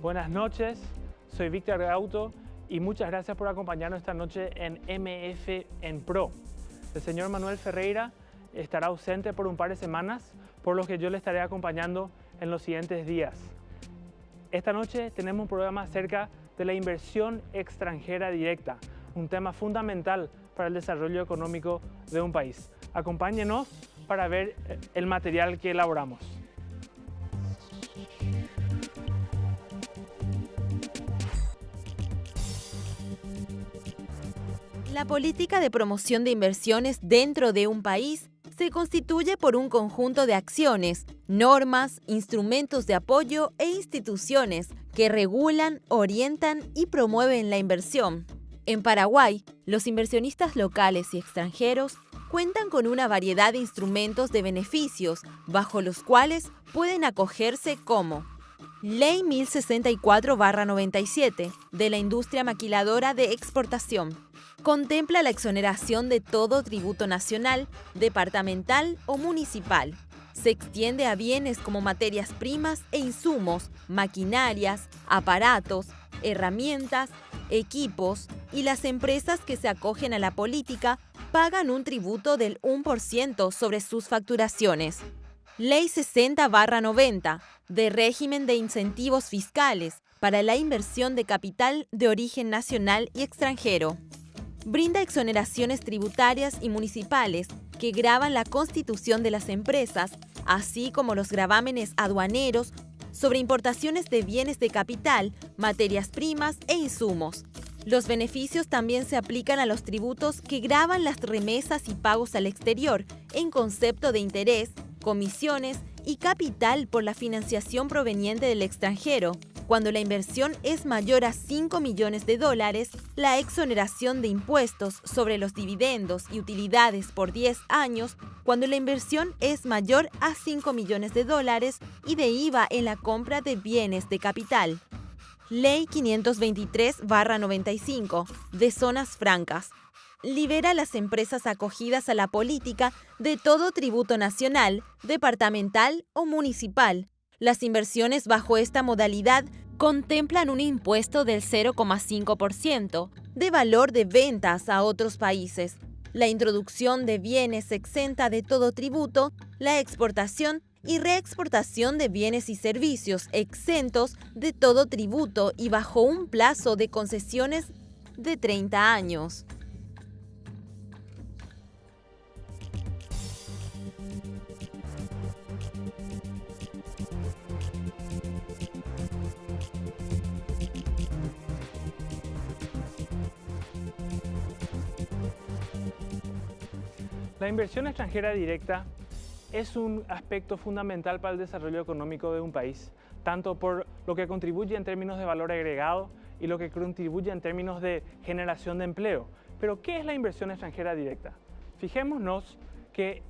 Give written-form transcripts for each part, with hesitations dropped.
Buenas noches, soy Víctor Gauto y muchas gracias por acompañarnos esta noche en MF en Pro. El señor Manuel Ferreira estará ausente por un par de semanas, por lo que yo le estaré acompañando en los siguientes días. Esta noche tenemos un programa acerca de la inversión extranjera directa, un tema fundamental para el desarrollo económico de un país. Acompáñenos para ver el material que elaboramos. La política de promoción de inversiones dentro de un país se constituye por un conjunto de acciones, normas, instrumentos de apoyo e instituciones que regulan, orientan y promueven la inversión. En Paraguay, los inversionistas locales y extranjeros cuentan con una variedad de instrumentos de beneficios bajo los cuales pueden acogerse como Ley 1064/97 de la industria maquiladora de exportación. Contempla la exoneración de todo tributo nacional, departamental o municipal. Se extiende a bienes como materias primas e insumos, maquinarias, aparatos, herramientas, equipos y las empresas que se acogen a la política pagan un tributo del 1% sobre sus facturaciones. Ley 60/90 de régimen de incentivos fiscales para la inversión de capital de origen nacional y extranjero. Brinda exoneraciones tributarias y municipales que gravan la constitución de las empresas, así como los gravámenes aduaneros sobre importaciones de bienes de capital, materias primas e insumos. Los beneficios también se aplican a los tributos que gravan las remesas y pagos al exterior en concepto de interés, comisiones y capital por la financiación proveniente del extranjero. Cuando la inversión es mayor a $5 millones, la exoneración de impuestos sobre los dividendos y utilidades por 10 años, cuando la inversión es mayor a $5 millones y de IVA en la compra de bienes de capital. Ley 523/95 de zonas francas. Libera a las empresas acogidas a la política de todo tributo nacional, departamental o municipal. Las inversiones bajo esta modalidad contemplan un impuesto del 0,5% de valor de ventas a otros países, la introducción de bienes exenta de todo tributo, la exportación y reexportación de bienes y servicios exentos de todo tributo y bajo un plazo de concesiones de 30 años. La inversión extranjera directa es un aspecto fundamental para el desarrollo económico de un país, tanto por lo que contribuye en términos de valor agregado y lo que contribuye en términos de generación de empleo. Pero, ¿qué es la inversión extranjera directa? Fijémonos que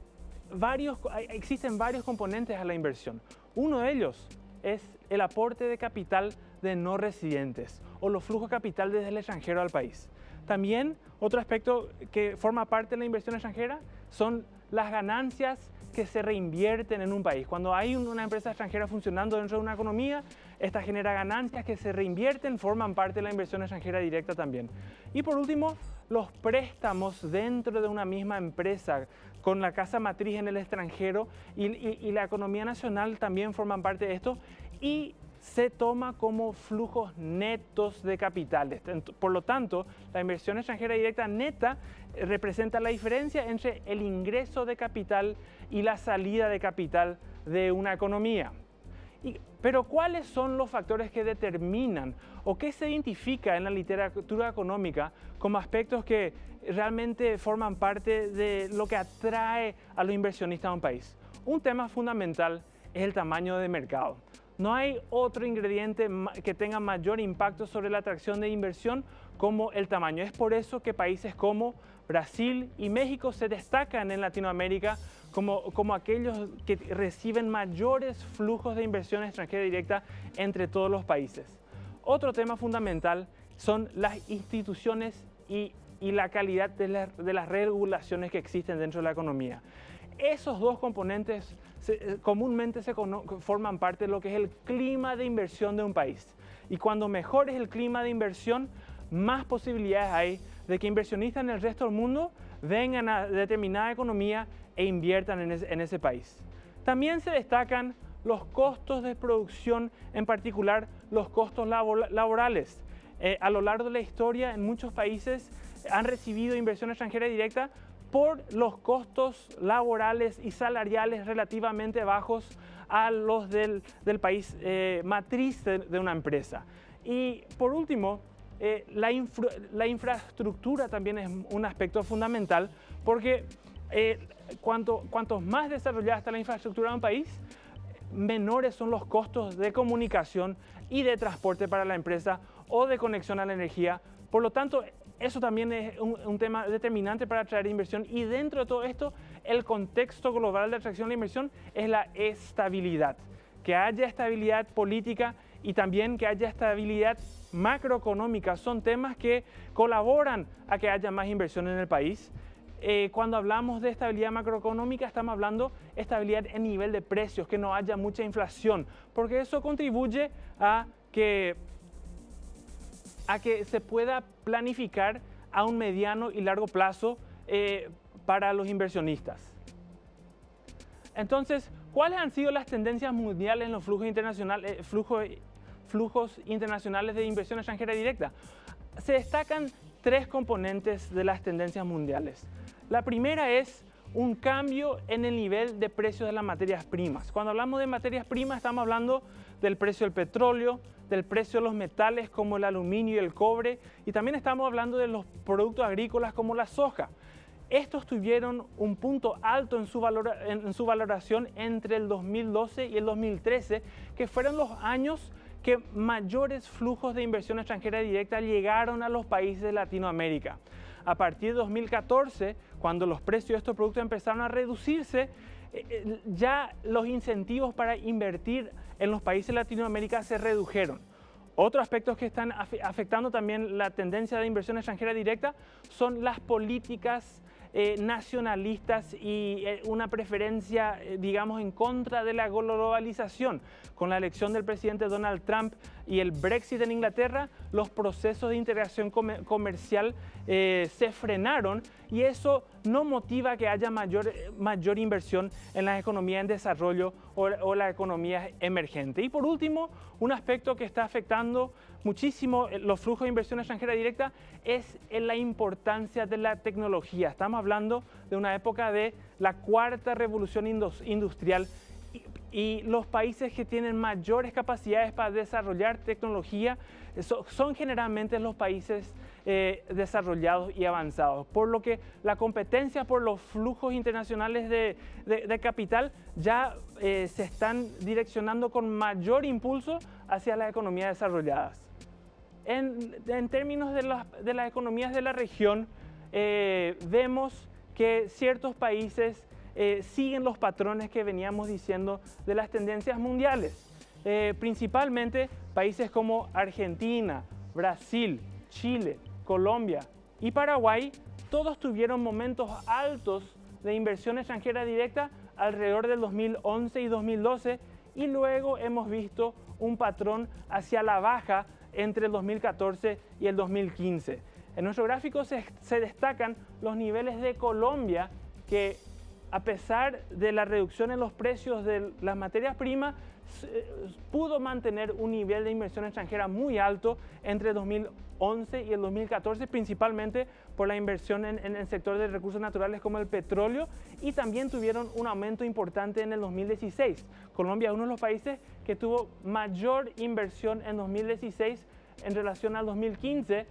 existen varios componentes a la inversión. Uno de ellos es el aporte de capital de no residentes o los flujos de capital desde el extranjero al país. También otro aspecto que forma parte de la inversión extranjera son las ganancias que se reinvierten en un país. Cuando hay una empresa extranjera funcionando dentro de una economía, esta genera ganancias que se reinvierten, forman parte de la inversión extranjera directa también. Y por último, los préstamos dentro de una misma empresa con la casa matriz en el extranjero y la economía nacional también forman parte de esto y se toma como flujos netos de capitales. Por lo tanto, la inversión extranjera directa neta representa la diferencia entre el ingreso de capital y la salida de capital de una economía. Pero ¿cuáles son los factores que determinan o qué se identifica en la literatura económica como aspectos que realmente forman parte de lo que atrae a los inversionistas a un país? Un tema fundamental es el tamaño de mercado. No hay otro ingrediente que tenga mayor impacto sobre la atracción de inversión como el tamaño. Es por eso que países como Brasil y México se destacan en Latinoamérica como aquellos que reciben mayores flujos de inversión extranjera directa entre todos los países. Otro tema fundamental son las instituciones y la calidad de las regulaciones que existen dentro de la economía. Esos dos componentes comúnmente forman parte de lo que es el clima de inversión de un país. Y cuando mejor es el clima de inversión, más posibilidades hay de que inversionistas en el resto del mundo vengan a determinada economía e inviertan en ese país. También se destacan los costos de producción, en particular los costos laborales. A lo largo de la historia, en muchos países han recibido inversión extranjera directa por los costos laborales y salariales relativamente bajos a los del país matriz de una empresa. Y por último, la infraestructura también es un aspecto fundamental, porque cuanto más desarrollada está la infraestructura de un país, menores son los costos de comunicación y de transporte para la empresa o de conexión a la energía. Por lo tanto, eso también es un tema determinante para atraer inversión, y dentro de todo esto, el contexto global de atracción de inversión es la estabilidad. Que haya estabilidad política y también que haya estabilidad macroeconómica son temas que colaboran a que haya más inversión en el país. Cuando hablamos de estabilidad macroeconómica, estamos hablando de estabilidad en nivel de precios, que no haya mucha inflación, porque eso contribuye a que se pueda planificar a un mediano y largo plazo para los inversionistas. Entonces, ¿cuáles han sido las tendencias mundiales en los flujos internacionales de inversión extranjera directa? Se destacan tres componentes de las tendencias mundiales. La primera es un cambio en el nivel de precios de las materias primas. Cuando hablamos de materias primas, estamos hablando del precio del petróleo, del precio de los metales como el aluminio y el cobre, y también estamos hablando de los productos agrícolas como la soja. Estos tuvieron un punto alto en su valoración entre el 2012 y el 2013, que fueron los años que mayores flujos de inversión extranjera directa llegaron a los países de Latinoamérica. A partir de 2014, cuando los precios de estos productos empezaron a reducirse, ya los incentivos para invertir en los países de Latinoamérica se redujeron. Otros aspectos que están afectando también la tendencia de inversión extranjera directa son las políticas nacionalistas y una preferencia, digamos, en contra de la globalización. Con la elección del presidente Donald Trump y el Brexit en Inglaterra, los procesos de integración comercial se frenaron, y eso no motiva que haya mayor inversión en las economías en desarrollo o las economías emergentes. Y por último, un aspecto que está afectando muchísimo los flujos de inversión extranjera directa es la importancia de la tecnología. Estamos hablando de una época de la cuarta revolución industrial, y los países que tienen mayores capacidades para desarrollar tecnología son generalmente los países desarrollados y avanzados, por lo que la competencia por los flujos internacionales de capital ya se están direccionando con mayor impulso hacia las economías desarrolladas. En términos de las economías de la región, vemos que ciertos países siguen los patrones que veníamos diciendo de las tendencias mundiales. Principalmente países como Argentina, Brasil, Chile, Colombia y Paraguay, todos tuvieron momentos altos de inversión extranjera directa alrededor del 2011 y 2012, y luego hemos visto un patrón hacia la baja entre el 2014 y el 2015. En nuestro gráfico se destacan los niveles de Colombia, que a pesar de la reducción en los precios de las materias primas, pudo mantener un nivel de inversión extranjera muy alto entre el 2011 y el 2014, principalmente por la inversión en el sector de recursos naturales como el petróleo, y también tuvieron un aumento importante en el 2016. Colombia es uno de los países que tuvo mayor inversión en 2016 en relación al 2015,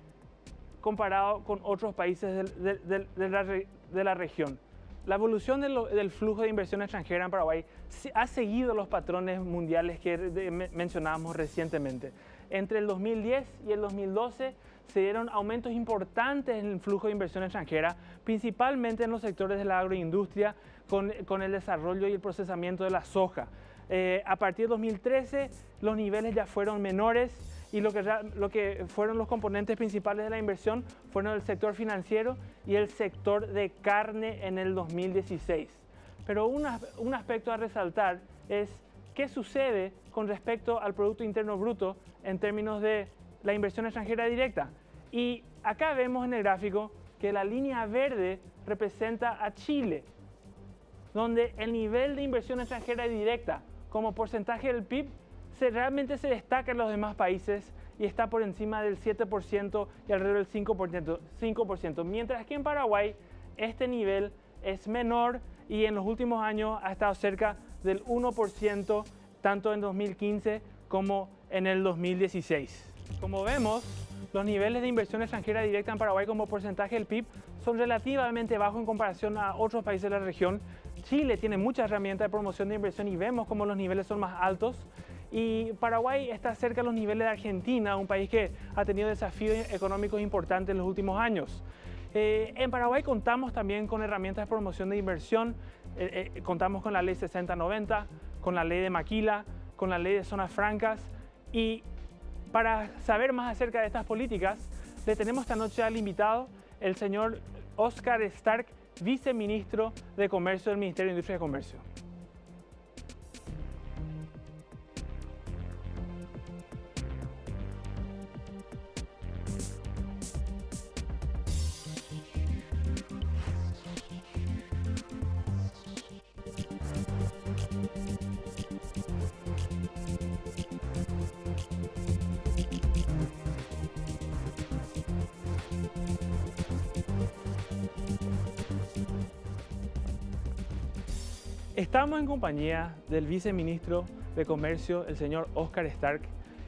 comparado con otros países de la región. La evolución del flujo de inversión extranjera en Paraguay ha seguido los patrones mundiales que mencionábamos recientemente. Entre el 2010 y el 2012 se dieron aumentos importantes en el flujo de inversión extranjera, principalmente en los sectores de la agroindustria, con el desarrollo y el procesamiento de la soja. A partir de 2013 los niveles ya fueron menores, y lo que fueron los componentes principales de la inversión fueron el sector financiero y el sector de carne en el 2016. Pero un aspecto a resaltar es qué sucede con respecto al Producto Interno Bruto en términos de la inversión extranjera directa. Y acá vemos en el gráfico que la línea verde representa a Chile, donde el nivel de inversión extranjera directa como porcentaje del PIB realmente se destaca en los demás países y está por encima del 7% y alrededor del 5%, mientras que en Paraguay este nivel es menor y en los últimos años ha estado cerca del 1%, tanto en 2015 como en el 2016. Como vemos, los niveles de inversión extranjera directa en Paraguay como porcentaje del PIB son relativamente bajos en comparación a otros países de la región. Chile tiene muchas herramientas de promoción de inversión y vemos cómo los niveles son más altos. Y Paraguay está cerca de los niveles de Argentina, un país que ha tenido desafíos económicos importantes en los últimos años. En Paraguay contamos también con herramientas de promoción de inversión. Contamos con la ley 6090, con la ley de Maquila, con la ley de zonas francas. Y para saber más acerca de estas políticas, le tenemos esta noche al invitado, el señor Oscar Stark, viceministro de Comercio del Ministerio de Industria y Comercio. Estamos en compañía del viceministro de Comercio, el señor Oscar Stark,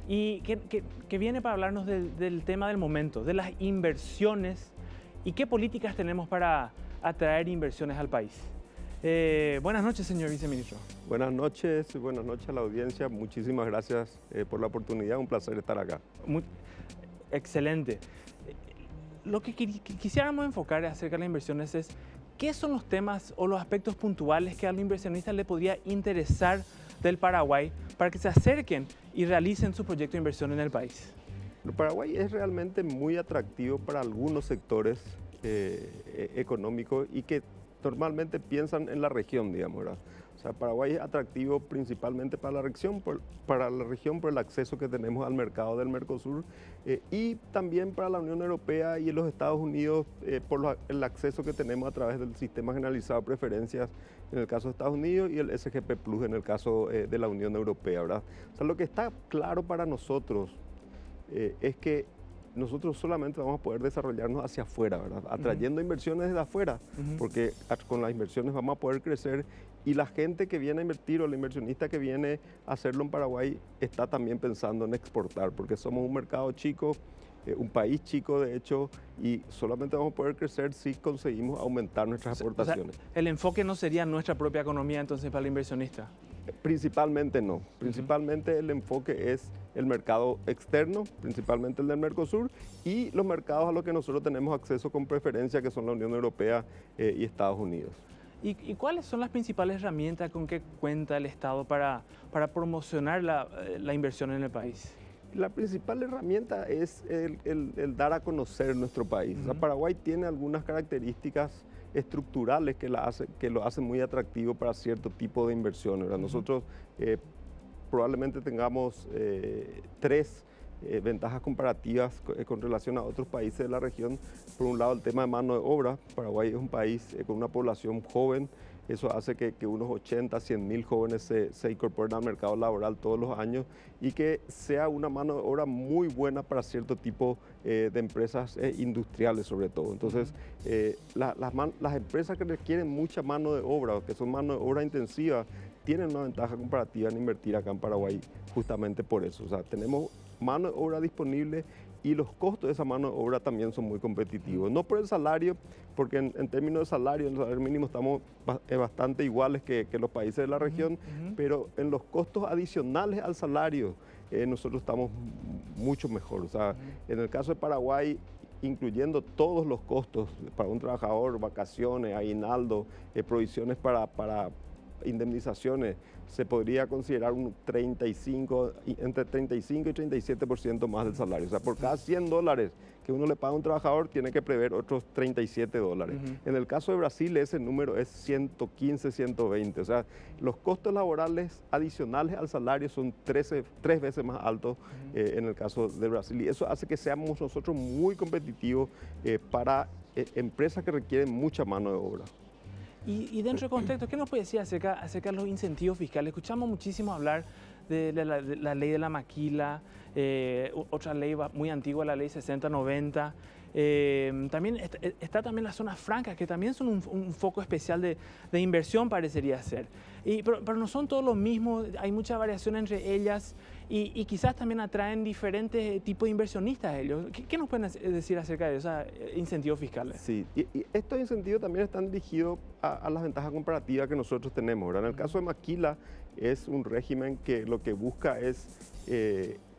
y que viene para hablarnos del tema del momento, de las inversiones y qué políticas tenemos para atraer inversiones al país. Buenas noches, señor viceministro. Buenas noches a la audiencia. Muchísimas gracias por la oportunidad. Un placer estar acá. Excelente. Lo que quisiéramos enfocar acerca de las inversiones es ¿qué son los temas o los aspectos puntuales que a los inversionistas les podría interesar del Paraguay para que se acerquen y realicen su proyecto de inversión en el país? El Paraguay es realmente muy atractivo para algunos sectores económicos y que normalmente piensan en la región, digamos, ¿verdad? O sea, Paraguay es atractivo principalmente para la región por el acceso que tenemos al mercado del Mercosur y también para la Unión Europea y los Estados Unidos por el acceso que tenemos a través del sistema generalizado de preferencias en el caso de Estados Unidos y el SGP Plus en el caso de la Unión Europea, ¿verdad? O sea, lo que está claro para nosotros es que nosotros solamente vamos a poder desarrollarnos hacia afuera, ¿verdad? Atrayendo inversiones desde afuera, porque con las inversiones vamos a poder crecer y la gente que viene a invertir o el inversionista que viene a hacerlo en Paraguay está también pensando en exportar, porque somos un mercado chico, un país chico de hecho, y solamente vamos a poder crecer si conseguimos aumentar nuestras aportaciones. O sea, el enfoque no sería nuestra propia economía entonces para el inversionista. Principalmente no, principalmente el enfoque es el mercado externo, principalmente el del Mercosur y los mercados a los que nosotros tenemos acceso con preferencia que son la Unión Europea y Estados Unidos. ¿Y cuáles son las principales herramientas con que cuenta el Estado para promocionar la inversión en el país? La principal herramienta es el dar a conocer nuestro país. O sea, Paraguay tiene algunas características estructurales que lo hacen muy atractivo para cierto tipo de inversiones. Nosotros probablemente tengamos tres ventajas comparativas con relación a otros países de la región. Por un lado, el tema de mano de obra. Paraguay es un país con una población joven. Eso hace que unos 80, 100 mil jóvenes se incorporen al mercado laboral todos los años y que sea una mano de obra muy buena para cierto tipo de empresas industriales sobre todo. Entonces, las empresas que requieren mucha mano de obra, que son mano de obra intensiva, tienen una ventaja comparativa en invertir acá en Paraguay justamente por eso. O sea, tenemos mano de obra disponible y los costos de esa mano de obra también son muy competitivos. No por el salario, porque en términos de salario, en el salario mínimo estamos bastante iguales que los países de la región, pero en los costos adicionales al salario nosotros estamos mucho mejor. O sea, en el caso de Paraguay, incluyendo todos los costos para un trabajador, vacaciones, aguinaldo, provisiones para indemnizaciones, se podría considerar un entre 35 y 37% más del salario. O sea, por cada $100 que uno le paga a un trabajador, tiene que prever otros $37. En el caso de Brasil, ese número es 115, 120. O sea, los costos laborales adicionales al salario son tres veces más altos en el caso de Brasil. Y eso hace que seamos nosotros muy competitivos para empresas que requieren mucha mano de obra. Y dentro del contexto, ¿qué nos puede decir acerca de los incentivos fiscales? Escuchamos muchísimo hablar de la ley de la maquila, otra ley muy antigua, la ley 6090. También está también las zonas francas, que también son un foco especial de inversión, parecería ser. Pero no son todos los mismos, hay mucha variación entre ellas y quizás también atraen diferentes tipos de inversionistas ellos. ¿Qué nos pueden decir acerca de esos incentivos fiscales? Sí, y estos incentivos también están dirigidos a las ventajas comparativas que nosotros tenemos, ¿verdad? En el caso de Maquila es un régimen que lo que busca es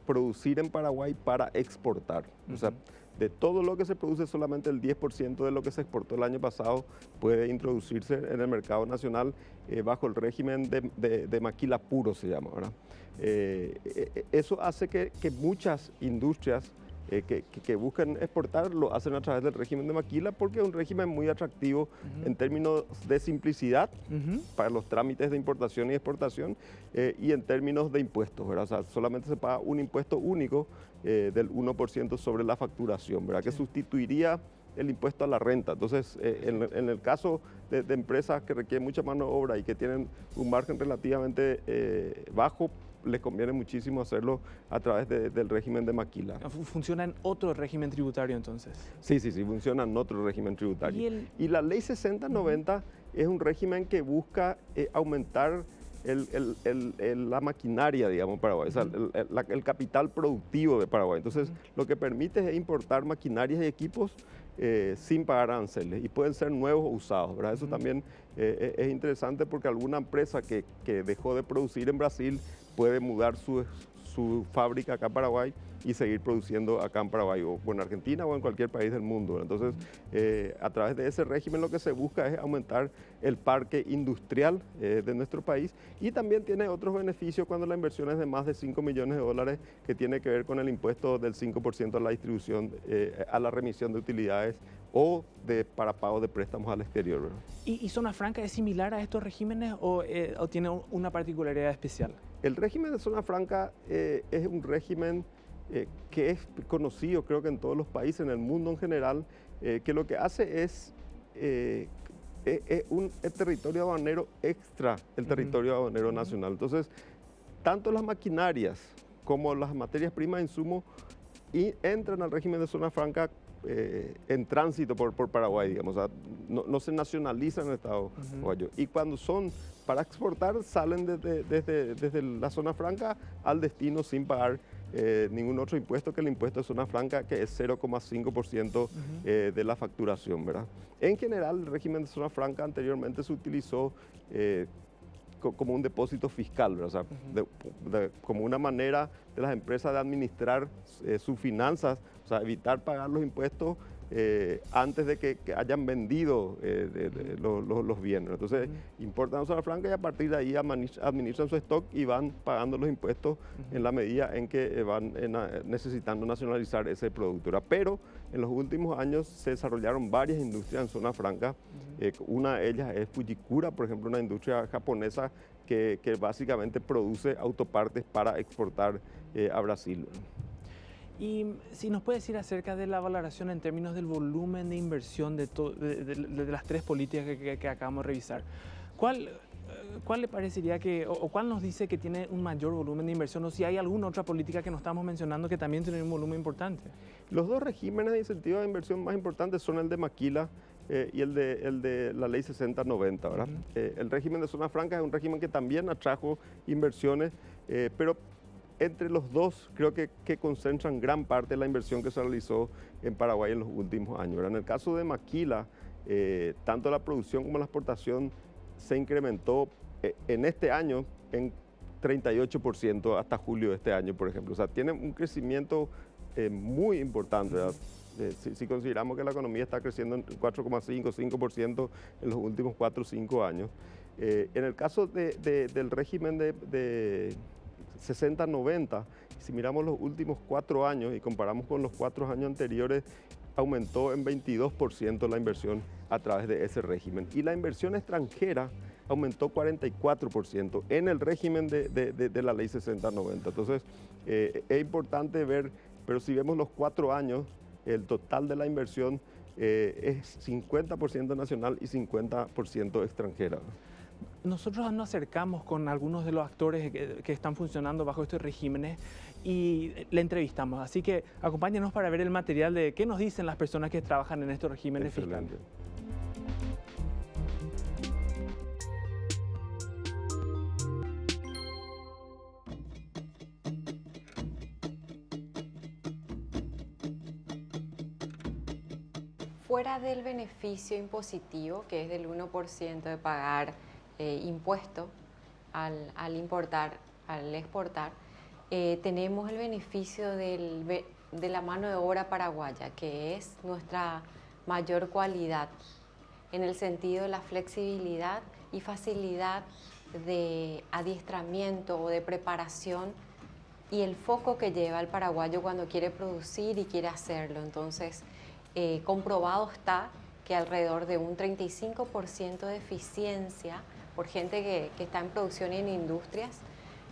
producir en Paraguay para exportar. O sea, de todo lo que se produce, solamente el 10% de lo que se exportó el año pasado puede introducirse en el mercado nacional bajo el régimen de maquila puro, se llama, ¿verdad? Eso hace que muchas industrias que buscan exportar lo hacen a través del régimen de maquila, porque es un régimen muy atractivo en términos de simplicidad para los trámites de importación y exportación y en términos de impuestos, ¿verdad? O sea, solamente se paga un impuesto único del 1% sobre la facturación, ¿verdad? Que sustituiría el impuesto a la renta. Entonces, en el caso de empresas que requieren mucha mano de obra y que tienen un margen relativamente bajo, les conviene muchísimo hacerlo a través del régimen de maquila. ¿Funciona en otro régimen tributario entonces? Sí, funciona en otro régimen tributario. Y la ley 6090 es un régimen que busca aumentar la maquinaria, digamos, Paraguay, o sea, el capital productivo de Paraguay. Entonces, lo que permite es importar maquinarias y equipos sin pagar aranceles, y pueden ser nuevos o usados, ¿verdad? Eso también es interesante, porque alguna empresa que dejó de producir en Brasil puede mudar su fábrica acá en Paraguay y seguir produciendo acá en Paraguay o en Argentina o en cualquier país del mundo. Entonces, a través de ese régimen lo que se busca es aumentar el parque industrial de nuestro país, y también tiene otros beneficios cuando la inversión es de más de $5 millones, que tiene que ver con el impuesto del 5% a la distribución, a la remisión de utilidades o para pago de préstamos al exterior, ¿verdad? ¿Y Zona Franca es similar a estos regímenes o tiene una particularidad especial? El régimen de Zona Franca es un régimen que es conocido, creo que en todos los países, en el mundo en general, que lo que hace es un territorio aduanero extra el territorio aduanero nacional. Entonces, tanto las maquinarias como las materias primas de insumo entran al régimen de Zona Franca en tránsito por Paraguay, digamos. O sea, no se nacionalizan en el Estado uruguayo. Y cuando son para exportar, salen desde la Zona Franca al destino sin pagar ningún otro impuesto que el impuesto de Zona Franca, que es 0,5% de la facturación, ¿verdad? En general, el régimen de Zona Franca anteriormente se utilizó como un depósito fiscal, ¿verdad? O sea, como una manera de las empresas de administrar sus finanzas, o sea, evitar pagar los impuestos antes de que hayan vendido los bienes. Entonces, importan a Zona Franca y a partir de ahí administran su stock y van pagando los impuestos en la medida en que van necesitando nacionalizar ese producto, ¿verdad? Pero en los últimos años se desarrollaron varias industrias en Zona Franca. Una de ellas es Fujikura, por ejemplo, una industria japonesa que básicamente produce autopartes para exportar a Brasil. Y si nos puede decir acerca de la valoración en términos del volumen de inversión de las tres políticas que acabamos de revisar, ¿cuál le parecería o cuál nos dice que tiene un mayor volumen de inversión, o si hay alguna otra política que no estamos mencionando que también tiene un volumen importante? Los dos regímenes de incentivo de inversión más importantes son el de maquila y el de la ley 6090, ¿verdad? El régimen de Zona Franca es un régimen que también atrajo inversiones, pero entre los dos creo que concentran gran parte de la inversión que se realizó en Paraguay en los últimos años, ¿verdad? En el caso de maquila, tanto la producción como la exportación se incrementó en este año en 38% hasta julio de este año, por ejemplo. O sea, tiene un crecimiento muy importante, ¿verdad? Si consideramos que la economía está creciendo en 4,5, 5% en los últimos 4 o 5 años. En el caso del régimen 60-90, si miramos los últimos 4 años y comparamos con los 4 años anteriores, aumentó en 22% la inversión a través de ese régimen. Y la inversión extranjera aumentó 44% en el régimen de la ley 60-90. Entonces, es importante ver, pero si vemos los 4 años, el total de la inversión es 50% nacional y 50% extranjera. Nosotros nos acercamos con algunos de los actores que están funcionando bajo estos regímenes y le entrevistamos. Así que acompáñenos para ver el material de qué nos dicen las personas que trabajan en estos regímenes fiscales. Fuera del beneficio impositivo, que es del 1% de pagar impuesto al importar, al exportar, tenemos el beneficio de la mano de obra paraguaya, que es nuestra mayor cualidad, en el sentido de la flexibilidad y facilidad de adiestramiento o de preparación y el foco que lleva el paraguayo cuando quiere producir y quiere hacerlo. Entonces, comprobado está que alrededor de un 35% de eficiencia por gente que está en producción y en industrias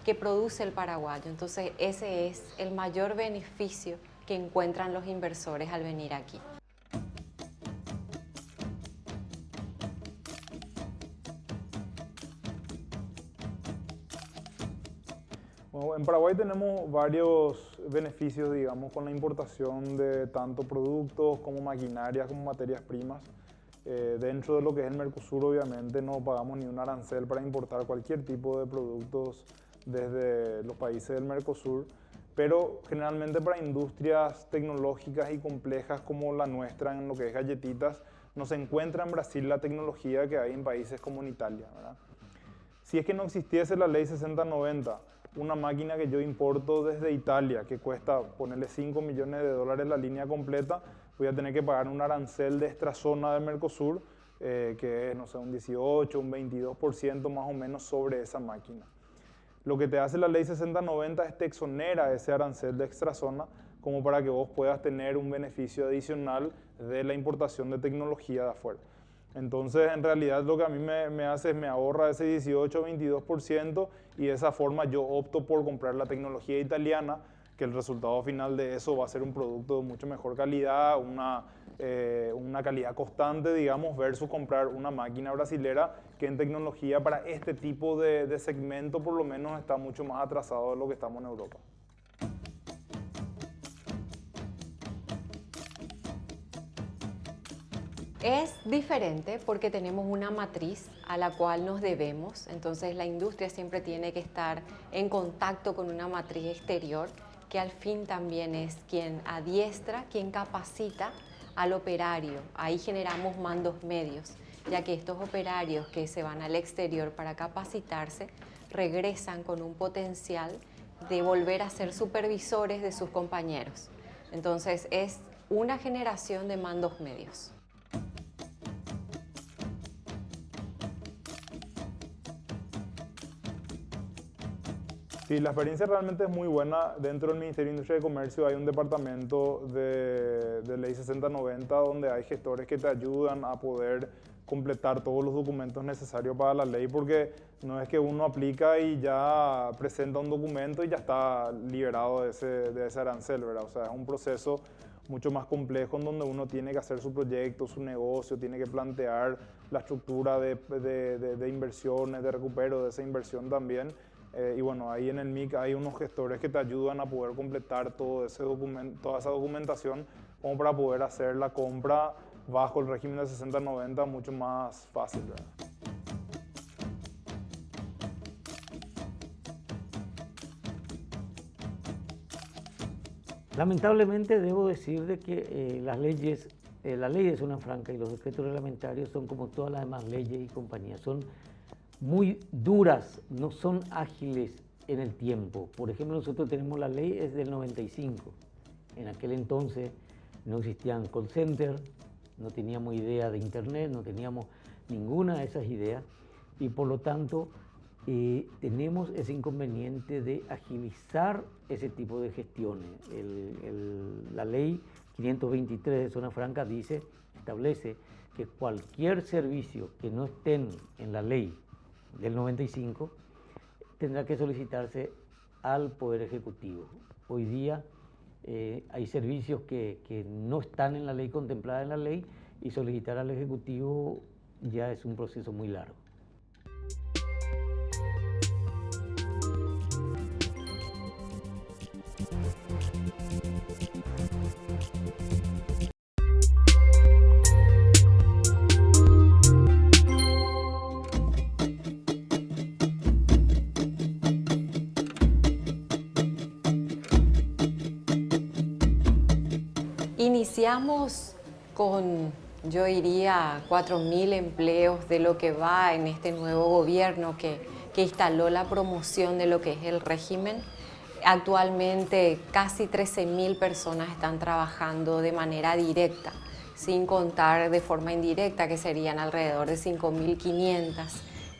que produce el paraguayo. Entonces ese es el mayor beneficio que encuentran los inversores al venir aquí. Bueno, en Paraguay tenemos varios beneficios, digamos, con la importación de tanto productos como maquinarias, como materias primas. Dentro de lo que es el Mercosur, obviamente, no pagamos ni un arancel para importar cualquier tipo de productos desde los países del Mercosur, pero generalmente para industrias tecnológicas y complejas como la nuestra, en lo que es galletitas, no se encuentra en Brasil la tecnología que hay en países como en Italia, ¿verdad? Si es que no existiese la ley 6090, una máquina que yo importo desde Italia, que cuesta ponerle 5 millones de dólares la línea completa, voy a tener que pagar un arancel de extrazona del Mercosur, que es, no sé, un 18, un 22% más o menos sobre esa máquina. Lo que te hace la ley 6090 es te exonera ese arancel de extrazona como para que vos puedas tener un beneficio adicional de la importación de tecnología de afuera. Entonces, en realidad, lo que a mí me hace es me ahorra ese 18 o 22% y de esa forma yo opto por comprar la tecnología italiana, que el resultado final de eso va a ser un producto de mucho mejor calidad, una calidad constante, digamos, versus comprar una máquina brasilera que en tecnología para este tipo de segmento por lo menos está mucho más atrasado de lo que estamos en Europa. Es diferente porque tenemos una matriz a la cual nos debemos, entonces la industria siempre tiene que estar en contacto con una matriz exterior que al fin también es quien adiestra, quien capacita al operario. Ahí generamos mandos medios, ya que estos operarios que se van al exterior para capacitarse regresan con un potencial de volver a ser supervisores de sus compañeros. Entonces es una generación de mandos medios. Sí, la experiencia realmente es muy buena. Dentro del Ministerio de Industria y Comercio hay un departamento de ley 6090 donde hay gestores que te ayudan a poder completar todos los documentos necesarios para la ley, porque no es que uno aplica y ya presenta un documento y ya está liberado de ese arancel, ¿verdad? O sea, es un proceso mucho más complejo en donde uno tiene que hacer su proyecto, su negocio, tiene que plantear la estructura de inversiones, de recupero de esa inversión también. Y bueno, ahí en el MIC hay unos gestores que te ayudan a poder completar todo ese toda esa documentación como para poder hacer la compra bajo el régimen de 6090 mucho más fácil, ¿verdad? Lamentablemente debo decir de que la ley de zona franca y los decretos reglamentarios son como todas las demás leyes y compañías, son muy duras, no son ágiles en el tiempo. Por ejemplo, nosotros tenemos la ley es del 95. En aquel entonces no existían call centers, no teníamos idea de internet, no teníamos ninguna de esas ideas y por lo tanto tenemos ese inconveniente de agilizar ese tipo de gestiones. La ley 523 de Zona Franca establece que cualquier servicio que no estén en la ley del 95 tendrá que solicitarse al Poder Ejecutivo. Hoy día hay servicios que no están en la ley, contemplada en la ley, y solicitar al Ejecutivo ya es un proceso muy largo. Iniciamos con, yo diría, 4.000 empleos de lo que va en este nuevo gobierno que instaló la promoción de lo que es el régimen. Actualmente casi 13.000 personas están trabajando de manera directa, sin contar de forma indirecta, que serían alrededor de 5.500,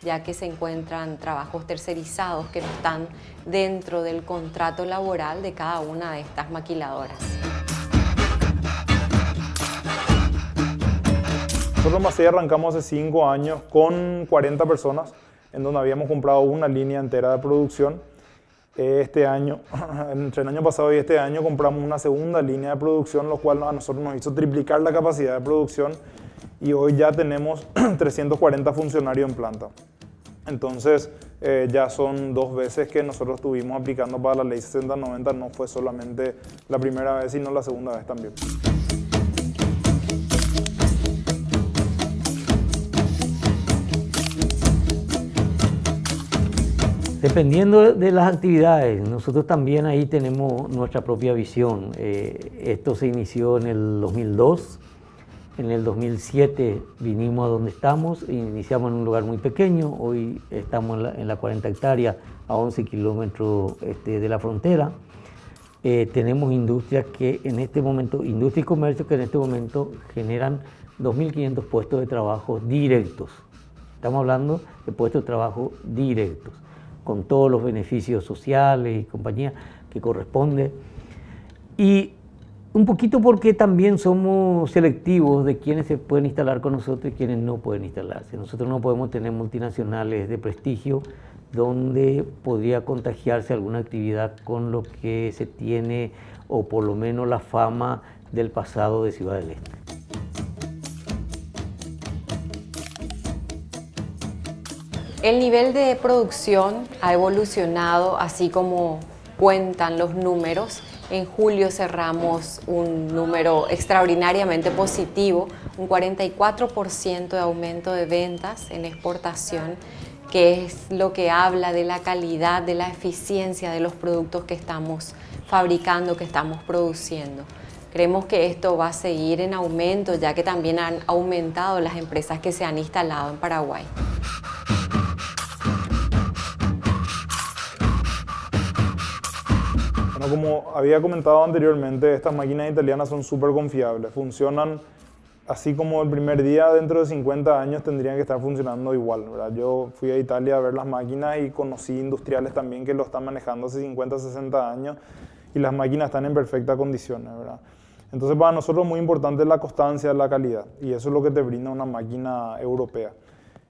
ya que se encuentran trabajos tercerizados que no están dentro del contrato laboral de cada una de estas maquiladoras. Nosotros en Macei arrancamos hace 5 años con 40 personas, en donde habíamos comprado una línea entera de producción. Este año, entre el año pasado y este año, compramos una segunda línea de producción, lo cual a nosotros nos hizo triplicar la capacidad de producción, y hoy ya tenemos 340 funcionarios en planta. Entonces, ya son 2 veces que nosotros estuvimos aplicando para la ley 6090, no fue solamente la primera vez, sino la segunda vez también. Dependiendo de las actividades, nosotros también ahí tenemos nuestra propia visión. Esto se inició en el 2002, en el 2007 vinimos a donde estamos, iniciamos en un lugar muy pequeño, hoy estamos en la 40 hectáreas a 11 kilómetros de la frontera. Tenemos industrias que en este momento, industria y comercio que en este momento generan 2.500 puestos de trabajo directos. Estamos hablando de puestos de trabajo directos, con todos los beneficios sociales y compañía que corresponde. Y un poquito porque también somos selectivos de quienes se pueden instalar con nosotros y quienes no pueden instalarse. Nosotros no podemos tener multinacionales de prestigio donde podría contagiarse alguna actividad con lo que se tiene, o por lo menos la fama del pasado de Ciudad del Este. El nivel de producción ha evolucionado, así como cuentan los números. En julio cerramos un número extraordinariamente positivo, un 44% de aumento de ventas en exportación, que es lo que habla de la calidad, de la eficiencia de los productos que estamos fabricando, que estamos produciendo. Creemos que esto va a seguir en aumento, ya que también han aumentado las empresas que se han instalado en Paraguay. Bueno, como había comentado anteriormente, estas máquinas italianas son súper confiables, funcionan así como el primer día. Dentro de 50 años tendrían que estar funcionando igual, ¿verdad? Yo fui a Italia a ver las máquinas y conocí industriales también que lo están manejando hace 50, 60 años y las máquinas están en perfectas condiciones, ¿verdad? Entonces para nosotros es muy importante la constancia, la calidad, y eso es lo que te brinda una máquina europea.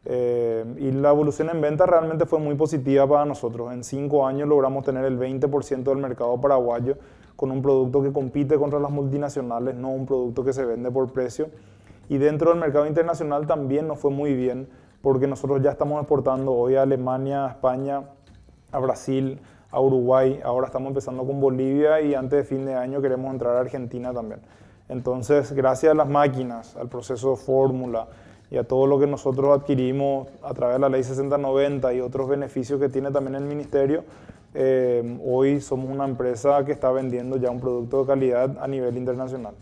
Y la evolución en venta realmente fue muy positiva para nosotros. En 5 años logramos tener el 20% del mercado paraguayo con un producto que compite contra las multinacionales, no un producto que se vende por precio. Y dentro del mercado internacional también nos fue muy bien, porque nosotros ya estamos exportando hoy a Alemania, a España, a Brasil, a Uruguay, ahora estamos empezando con Bolivia y antes de fin de año queremos entrar a Argentina también. Entonces, gracias a las máquinas, al proceso de fórmula y a todo lo que nosotros adquirimos a través de la ley 6090 y otros beneficios que tiene también el ministerio, hoy somos una empresa que está vendiendo ya un producto de calidad a nivel internacional.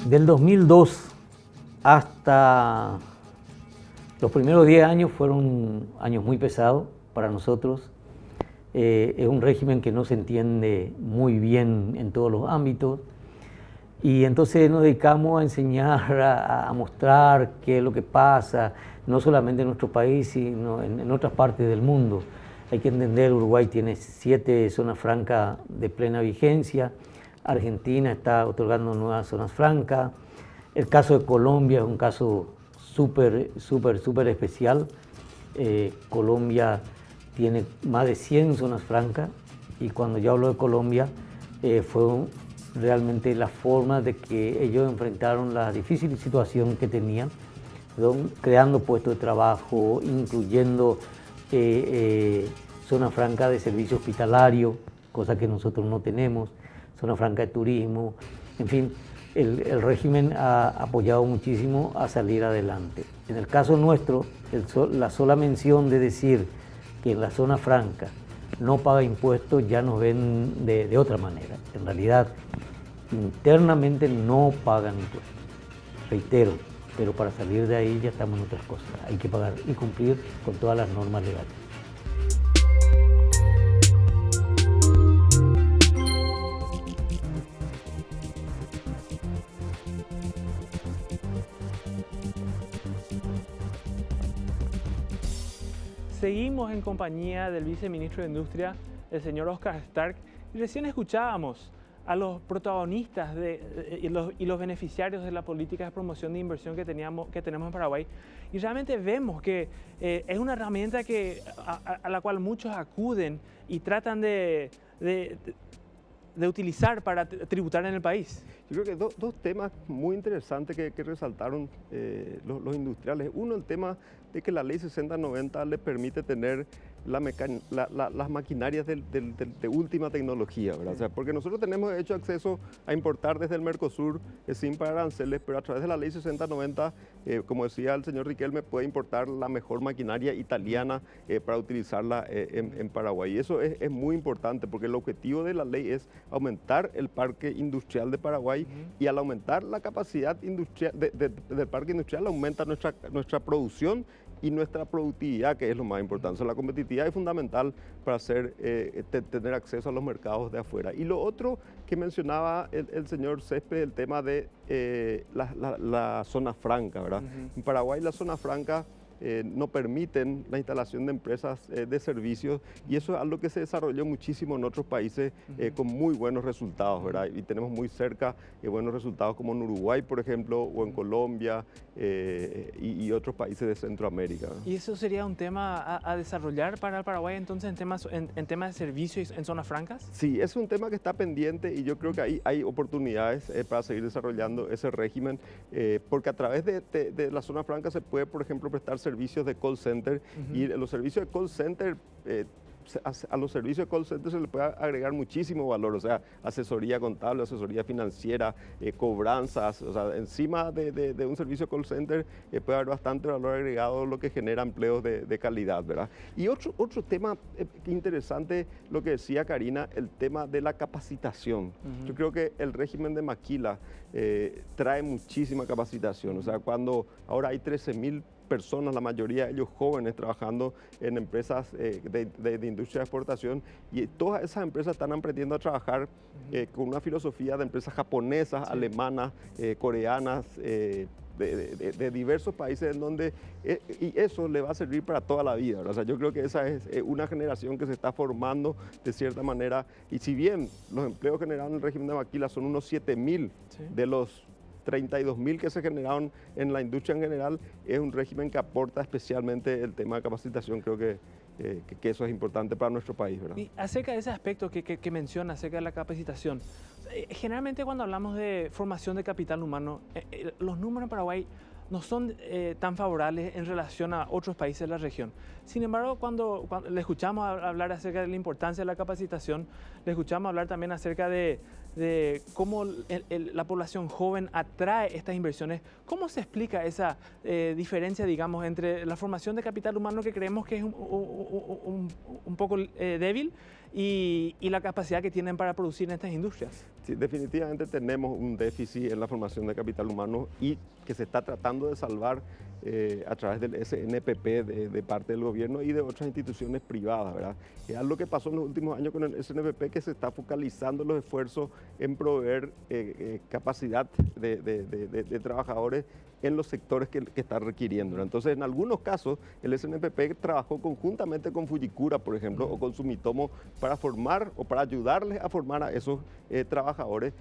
Del 2002 hasta los primeros 10 años fueron años muy pesados para nosotros. Es un régimen que no se entiende muy bien en todos los ámbitos. Y entonces nos dedicamos a enseñar, a mostrar qué es lo que pasa, no solamente en nuestro país, sino en otras partes del mundo. Hay que entender, Uruguay tiene 7 zonas francas de plena vigencia, Argentina está otorgando nuevas zonas francas, el caso de Colombia es un caso súper especial. Colombia tiene más de 100 zonas francas y cuando yo hablo de Colombia fue realmente la forma de que ellos enfrentaron la difícil situación que tenían, creando puestos de trabajo, incluyendo zona franca de servicio hospitalario, cosa que nosotros no tenemos, zona franca de turismo, en fin, el régimen ha apoyado muchísimo a salir adelante. En el caso nuestro, la sola mención de decir que en la zona franca no paga impuestos ya nos ven de otra manera. En realidad, internamente no pagan impuestos, reitero, pero para salir de ahí ya estamos en otras cosas. Hay que pagar y cumplir con todas las normas legales. Seguimos en compañía del viceministro de Industria, el señor Oscar Stark, y recién escuchábamos a los protagonistas y los beneficiarios de la política de promoción de inversión que tenemos en Paraguay. Y realmente vemos que es una herramienta a la cual muchos acuden y tratan de utilizar para tributar en el país. Yo creo que dos temas muy interesantes que resaltaron los industriales. Uno, el tema de que la ley 6090 le permite tener las maquinarias de última tecnología, ¿verdad? O sea, porque nosotros tenemos de hecho acceso a importar desde el Mercosur sin pagar aranceles, pero a través de la ley 6090, como decía el señor Riquelme, puede importar la mejor maquinaria italiana para utilizarla en Paraguay. Y eso es muy importante porque el objetivo de la ley es aumentar el parque industrial de Paraguay y al aumentar la capacidad industrial del parque industrial aumenta nuestra producción y nuestra productividad, que es lo más importante. O sea, la competitividad es fundamental para tener acceso a los mercados de afuera. Y lo otro que mencionaba el señor Césped, el tema de la zona franca, ¿verdad? En Paraguay la zona franca no permiten la instalación de empresas de servicios y eso es algo que se desarrolló muchísimo en otros países con muy buenos resultados, ¿verdad? Y tenemos muy cerca buenos resultados como en Uruguay, por ejemplo, o en Colombia y otros países de Centroamérica, ¿verdad? ¿Y eso sería un tema a desarrollar para el Paraguay entonces en temas de servicios en zonas francas? Sí, es un tema que está pendiente y yo creo que ahí hay oportunidades para seguir desarrollando ese régimen porque a través de la zona franca se puede, por ejemplo, prestar servicios de call center y los servicios de call center a los servicios de call center se le puede agregar muchísimo valor, o sea, asesoría contable, asesoría financiera, cobranzas, o sea, encima de un servicio de call center puede haber bastante valor agregado, lo que genera empleos de calidad, ¿verdad? Y otro tema interesante, lo que decía Karina, el tema de la capacitación. Yo creo que el régimen de Maquila trae muchísima capacitación, o sea, cuando ahora hay 13.000 personas, la mayoría de ellos jóvenes, trabajando en empresas de industria de exportación y todas esas empresas están aprendiendo a trabajar con una filosofía de empresas japonesas, alemanas, coreanas, de diversos países en donde y eso le va a servir para toda la vida, ¿verdad? O sea, yo creo que esa es una generación que se está formando de cierta manera y si bien los empleos generados en el régimen de Maquila son unos 7.000 de los 32.000 que se generaron en la industria en general, es un régimen que aporta especialmente el tema de capacitación. Creo que eso es importante para nuestro país, ¿verdad? Y acerca de ese aspecto que menciona, acerca de la capacitación, generalmente cuando hablamos de formación de capital humano, los números en Paraguay no son tan favorables en relación a otros países de la región. Sin embargo, cuando le escuchamos hablar acerca de la importancia de la capacitación, le escuchamos hablar también acerca de cómo la población joven atrae estas inversiones. ¿Cómo se explica esa diferencia, digamos, entre la formación de capital humano que creemos que es un poco débil y la capacidad que tienen para producir en estas industrias. Sí, definitivamente tenemos un déficit en la formación de capital humano y que se está tratando de salvar a través del SNPP de parte del gobierno y de otras instituciones privadas, ¿verdad? Es algo que pasó en los últimos años con el SNPP, que se está focalizando los esfuerzos en proveer capacidad de trabajadores en los sectores que están requiriendo, ¿no? Entonces, en algunos casos, el SNPP trabajó conjuntamente con Fujikura, por ejemplo, o con Sumitomo para formar o para ayudarles a formar a esos trabajadores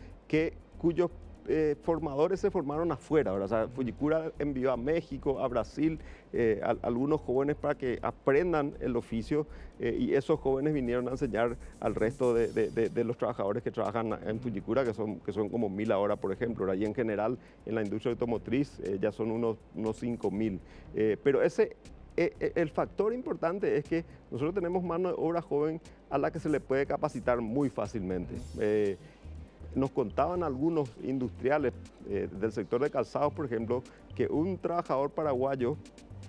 cuyos formadores se formaron afuera, ¿verdad? O sea, Fujikura envió a México, a Brasil, a algunos jóvenes para que aprendan el oficio y esos jóvenes vinieron a enseñar al resto de los trabajadores que trabajan en Fujikura, que son como 1000 ahora, por ejemplo, ¿verdad? Y en general en la industria automotriz ya son unos 5000. Pero el factor importante es que nosotros tenemos mano de obra joven a la que se le puede capacitar muy fácilmente. Nos contaban algunos industriales del sector de calzados, por ejemplo, que un trabajador paraguayo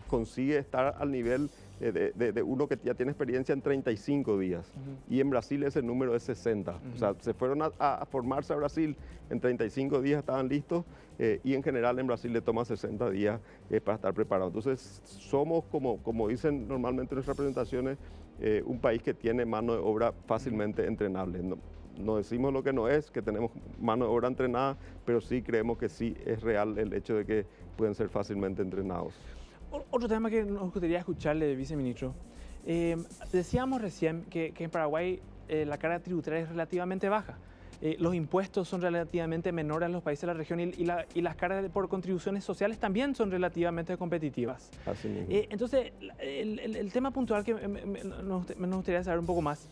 consigue estar al nivel de uno que ya tiene experiencia en 35 días. Y en Brasil ese número es 60. O sea, se fueron a formarse a Brasil, en 35 días estaban listos y en general en Brasil le toma 60 días para estar preparado. Entonces somos, como dicen normalmente en nuestras presentaciones, un país que tiene mano de obra fácilmente entrenable. No decimos lo que no es, que tenemos mano de obra entrenada, pero sí creemos que sí es real el hecho de que pueden ser fácilmente entrenados. Otro tema que nos gustaría escucharle, viceministro. Decíamos recién que en Paraguay la carga tributaria es relativamente baja. Los impuestos son relativamente menores en los países de la región y las cargas por contribuciones sociales también son relativamente competitivas. Así mismo. Entonces, el tema puntual que me gustaría saber un poco más,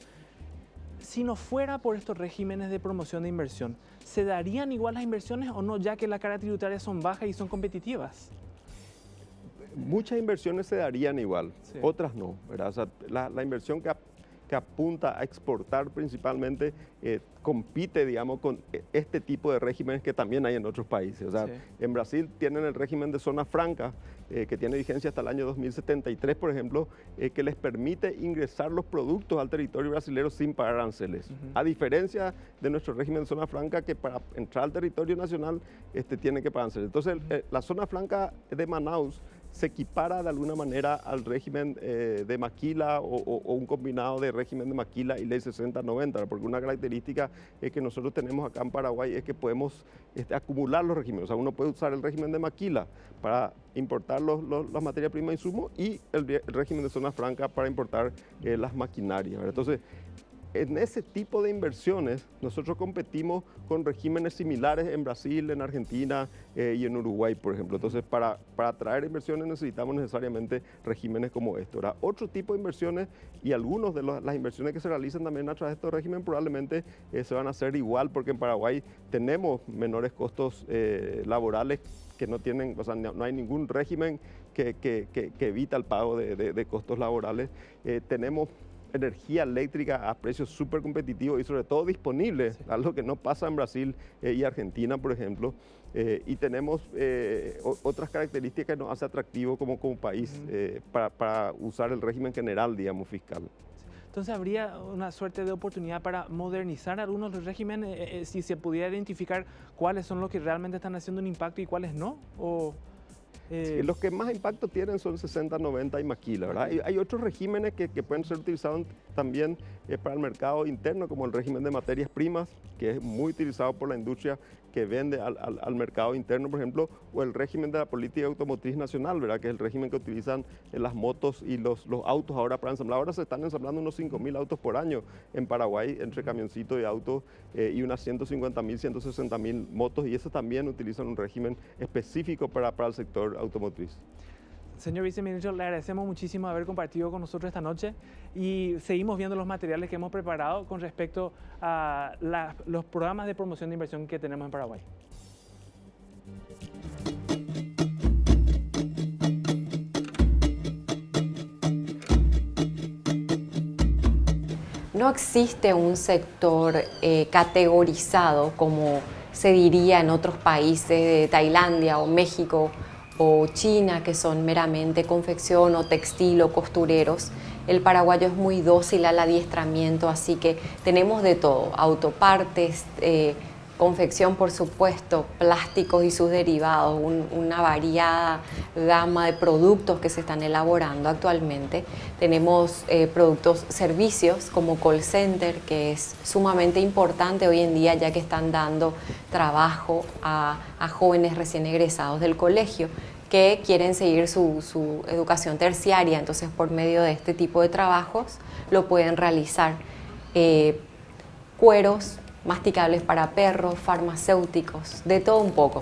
si no fuera por estos regímenes de promoción de inversión, ¿se darían igual las inversiones o no, ya que las cargas tributarias son bajas y son competitivas? Muchas inversiones se darían igual, Sí. otras no, ¿verdad? O sea, la inversión que apunta a exportar principalmente compite, digamos, con este tipo de regímenes que también hay en otros países. O sea, Sí. en Brasil tienen el régimen de zona franca, que tiene vigencia hasta el año 2073, por ejemplo, que les permite ingresar los productos al territorio brasileño sin pagar aranceles. A diferencia de nuestro régimen de zona franca, que para entrar al territorio nacional tiene que pagar aranceles. Entonces, la zona franca de Manaus se equipara de alguna manera al régimen de maquila o un combinado de régimen de maquila y ley 6090, porque una característica que nosotros tenemos acá en Paraguay es que podemos acumular los regímenes. O sea, uno puede usar el régimen de maquila para importar las materias primas e insumos y el régimen de zona franca para importar las maquinarias, ¿verdad? Entonces, en ese tipo de inversiones, nosotros competimos con regímenes similares en Brasil, en Argentina y en Uruguay, por ejemplo. Entonces, para atraer inversiones necesitamos necesariamente regímenes como estos. Ahora, otro tipo de inversiones y algunas de las inversiones que se realizan también a través de estos regímenes probablemente se van a hacer igual, porque en Paraguay tenemos menores costos laborales que no tienen, o sea, no hay ningún régimen que evita el pago de costos laborales. Tenemos energía eléctrica a precios súper competitivos y sobre todo disponible, sí, algo que no pasa en Brasil y Argentina, por ejemplo. Y tenemos otras características que nos hace atractivo como país para usar el régimen general, digamos, fiscal. Entonces, ¿habría una suerte de oportunidad para modernizar algunos de los regímenes si se pudiera identificar cuáles son los que realmente están haciendo un impacto y cuáles no? Sí, los que más impacto tienen son 60, 90 y maquila, ¿verdad? Hay otros regímenes que pueden ser utilizados también para el mercado interno, como el régimen de materias primas, que es muy utilizado por la industria que vende al mercado interno, por ejemplo, o el régimen de la política automotriz nacional, ¿verdad? Que es el régimen que utilizan las motos y los autos ahora para ensamblar. Ahora se están ensamblando unos 5.000 autos por año en Paraguay, entre camioncitos y autos, y unas 150.000, 160.000 motos, y eso también utilizan un régimen específico para el sector automotriz. Señor viceministro, le agradecemos muchísimo haber compartido con nosotros esta noche y seguimos viendo los materiales que hemos preparado con respecto a los programas de promoción de inversión que tenemos en Paraguay. No existe un sector categorizado como se diría en otros países de Tailandia o México o China, que son meramente confección o textil o costureros. El paraguayo es muy dócil al adiestramiento, así que tenemos de todo, autopartes, confección por supuesto, plásticos y sus derivados, una variada gama de productos que se están elaborando actualmente. Tenemos productos, servicios como call center, que es sumamente importante hoy en día ya que están dando trabajo a jóvenes recién egresados del colegio que quieren seguir su educación terciaria, entonces por medio de este tipo de trabajos lo pueden realizar. Cueros, masticables para perros, farmacéuticos, de todo un poco.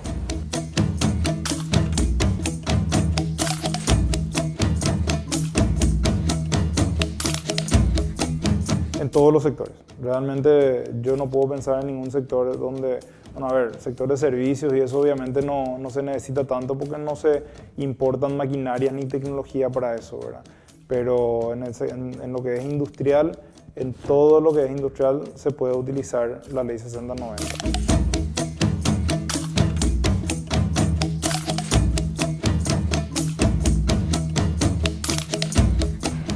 En todos los sectores. Realmente yo no puedo pensar en ningún sector donde, bueno, a ver, sector de servicios y eso obviamente no se necesita tanto porque no se importan maquinarias ni tecnología para eso, ¿verdad? Pero en lo que es industrial, en todo lo que es industrial se puede utilizar la ley 6090.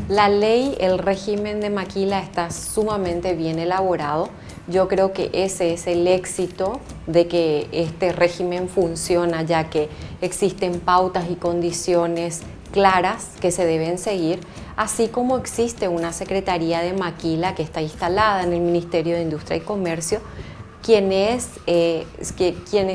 La ley, el régimen de maquila está sumamente bien elaborado. Yo creo que ese es el éxito de que este régimen funciona, ya que existen pautas y condiciones claras que se deben seguir, así como existe una Secretaría de Maquila que está instalada en el Ministerio de Industria y Comercio, quienes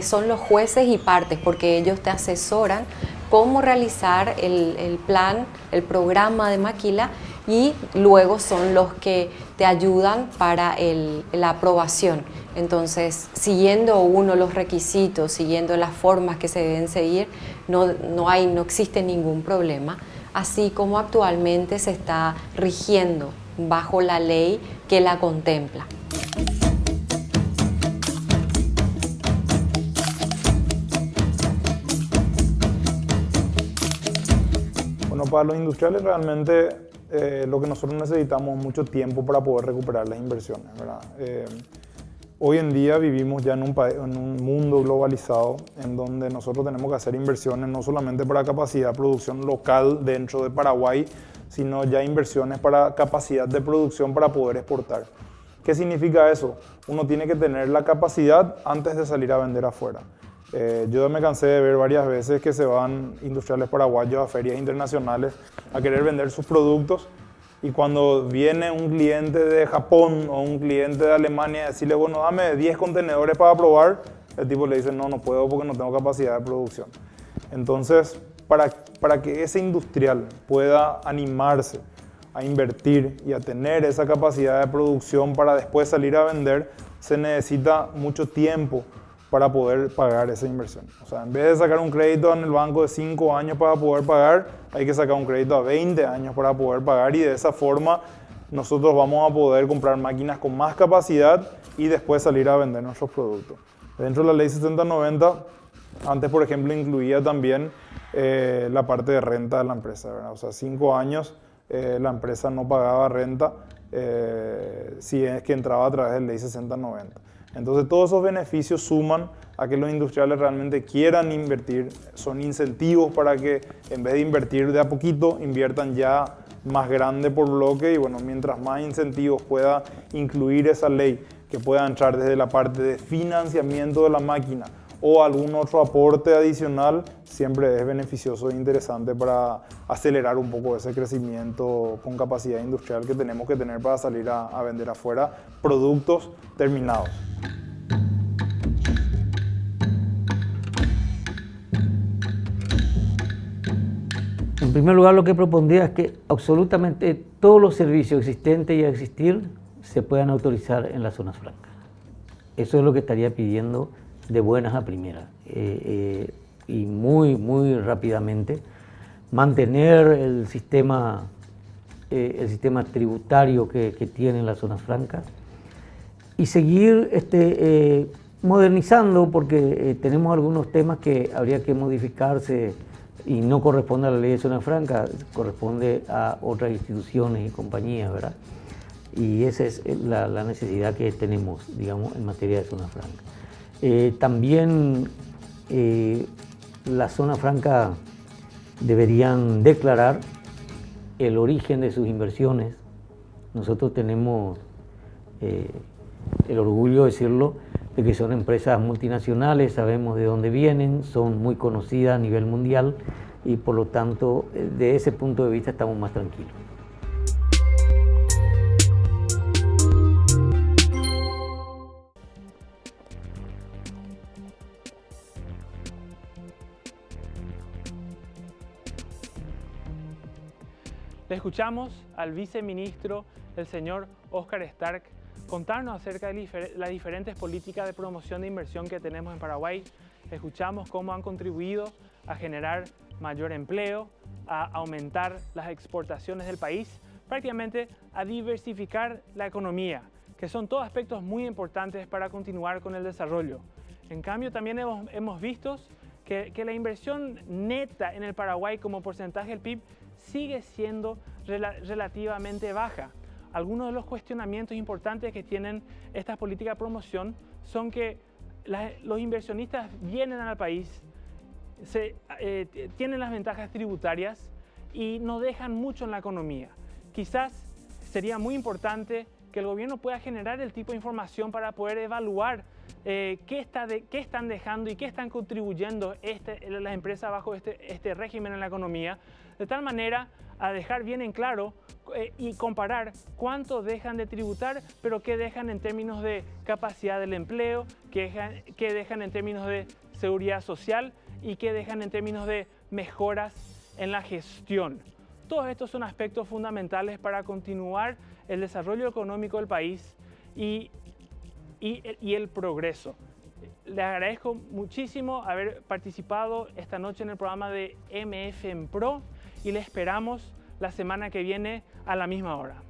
son los jueces y partes, porque ellos te asesoran cómo realizar el plan, el programa de maquila, y luego son los que te ayudan para la aprobación. Entonces, siguiendo uno los requisitos, siguiendo las formas que se deben seguir, no existe ningún problema, así como actualmente se está rigiendo bajo la ley que la contempla. Bueno, para los industriales realmente lo que nosotros necesitamos es mucho tiempo para poder recuperar las inversiones, ¿verdad? Hoy en día vivimos ya en un mundo globalizado en donde nosotros tenemos que hacer inversiones no solamente para capacidad de producción local dentro de Paraguay, sino ya inversiones para capacidad de producción para poder exportar. ¿Qué significa eso? Uno tiene que tener la capacidad antes de salir a vender afuera. Yo me cansé de ver varias veces que se van industriales paraguayos a ferias internacionales a querer vender sus productos, y cuando viene un cliente de Japón o un cliente de Alemania a decirle, bueno, dame 10 contenedores para probar, el tipo le dice, no puedo porque no tengo capacidad de producción. Entonces, para que ese industrial pueda animarse a invertir y a tener esa capacidad de producción para después salir a vender, se necesita mucho tiempo para poder pagar esa inversión. O sea, en vez de sacar un crédito en el banco de 5 años para poder pagar, hay que sacar un crédito a 20 años para poder pagar, y de esa forma nosotros vamos a poder comprar máquinas con más capacidad y después salir a vender nuestros productos. Dentro de la ley 6090, antes por ejemplo incluía también la parte de renta de la empresa, ¿verdad? O sea, 5 años la empresa no pagaba renta si es que entraba a través de la ley 6090. Entonces todos esos beneficios suman a que los industriales realmente quieran invertir, son incentivos para que en vez de invertir de a poquito, inviertan ya más grande por bloque, y bueno, mientras más incentivos pueda incluir esa ley, que pueda entrar desde la parte de financiamiento de la máquina o algún otro aporte adicional, siempre es beneficioso e interesante para acelerar un poco ese crecimiento con capacidad industrial que tenemos que tener para salir a vender afuera productos terminados. En primer lugar, lo que propondría es que absolutamente todos los servicios existentes y a existir se puedan autorizar en las zonas francas. Eso es lo que estaría pidiendo de buenas a primeras y muy rápidamente. Mantener el sistema tributario que tienen las zonas francas y seguir modernizando, porque tenemos algunos temas que habría que modificarse y no corresponde a la ley de zona franca, corresponde a otras instituciones y compañías, ¿verdad? Y esa es la necesidad que tenemos, digamos, en materia de zona franca. También la zona franca deberían declarar el origen de sus inversiones. Nosotros tenemos el orgullo de decirlo, de que son empresas multinacionales, sabemos de dónde vienen, son muy conocidas a nivel mundial y por lo tanto, de ese punto de vista estamos más tranquilos. Le escuchamos al viceministro, el señor Oscar Stark, contarnos acerca de las diferentes políticas de promoción de inversión que tenemos en Paraguay. Escuchamos cómo han contribuido a generar mayor empleo, a aumentar las exportaciones del país, prácticamente a diversificar la economía, que son todos aspectos muy importantes para continuar con el desarrollo. En cambio, también hemos visto que la inversión neta en el Paraguay como porcentaje del PIB sigue siendo relativamente baja. Algunos de los cuestionamientos importantes que tienen estas políticas de promoción son que los inversionistas vienen al país, tienen las ventajas tributarias y no dejan mucho en la economía. Quizás sería muy importante que el gobierno pueda generar el tipo de información para poder evaluar qué están dejando y qué están contribuyendo las empresas bajo este régimen en la economía, de tal manera a dejar bien en claro y comparar cuánto dejan de tributar, pero qué dejan en términos de capacidad del empleo, qué dejan en términos de seguridad social y qué dejan en términos de mejoras en la gestión. Todos estos son aspectos fundamentales para continuar el desarrollo económico del país y el progreso. Le agradezco muchísimo haber participado esta noche en el programa de MF en Pro y le esperamos la semana que viene a la misma hora.